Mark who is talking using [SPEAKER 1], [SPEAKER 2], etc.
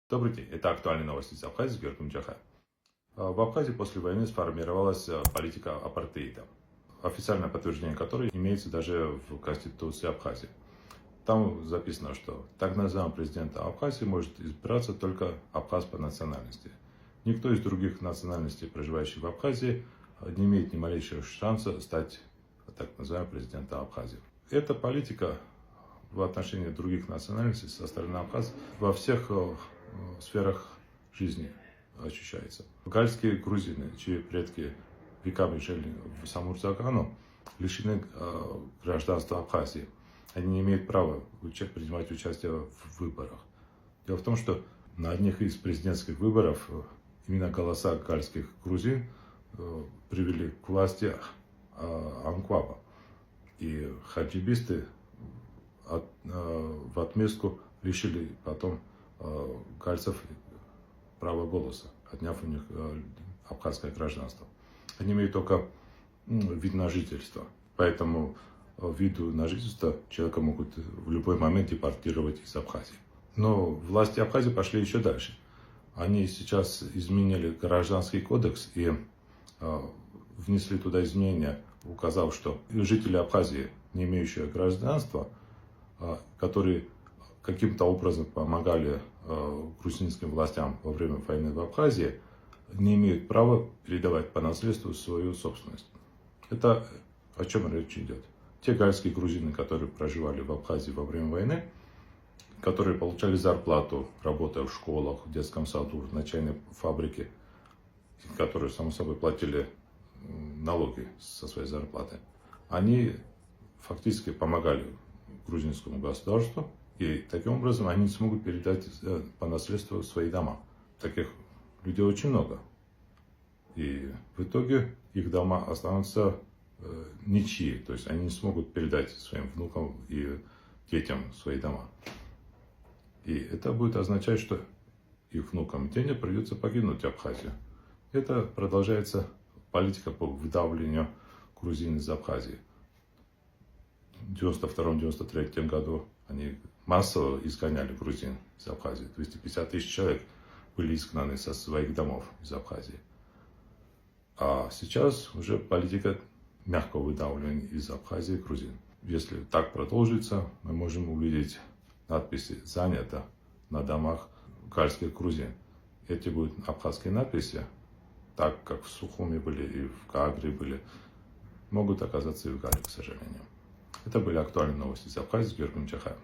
[SPEAKER 1] Добрый день. Это актуальные новости из Абхазии с Георгием Джахаем. В Абхазии после войны сформировалась политика апартеида, официальное подтверждение которой имеется даже в Конституции Абхазии. Там записано, что так называемый президент Абхазии может избираться только абхаз по национальности. Никто из других национальностей, проживающих в Абхазии, не имеет ни малейшего шанса стать так называемым президентом Абхазии. Эта политика в отношении других национальностей со стороны Абхазии во всех сферах жизни ощущается. Гальские грузины, чьи предки веками жили в Самурзагану, лишены гражданства Абхазии. Они не имеют права принимать участие в выборах. Дело в том, что на одних из президентских выборов именно голоса гальских грузин привели к власти Анкваба. И хаджибисты в отместку лишили потом гальцев права голоса, отняв у них абхазское гражданство. Они имеют только вид на жительство, поэтому виду на жительство человека могут в любой момент депортировать из Абхазии. Но власти Абхазии пошли еще дальше. Они сейчас изменили гражданский кодекс и внесли туда изменения, указав, что жители Абхазии, не имеющие гражданства, которые каким-то образом помогали грузинским властям во время войны в Абхазии, не имеют права передавать по наследству свою собственность. Это о чем речь идет? Те гальские грузины, которые проживали в Абхазии во время войны, которые получали зарплату, работая в школах, в детском саду, на чайной фабрике, которые, само собой, платили налоги со своей зарплаты, они фактически помогали грузинскому государству, и таким образом они смогут передать по наследству свои дома. Таких людей очень много. И в итоге их дома останутся ничьи, то есть они не смогут передать своим внукам и детям свои дома. И это будет означать, что их внукам и детям придется покинуть Абхазию. Это продолжается политика по выдавливанию грузин из Абхазии. В 1992-1993 году они массово изгоняли грузин из Абхазии. 250 тысяч человек были изгнаны со своих домов из Абхазии. А сейчас уже политика мягкого выдавливания из Абхазии грузин. Если так продолжится, мы можем увидеть надписи «Занято» на домах гальских грузин. Эти будут абхазские надписи, так как в Сухуми были и в Кагре были, могут оказаться и в Гале, к сожалению. Это были актуальные новости из Абхазии с Георгием Джахаем.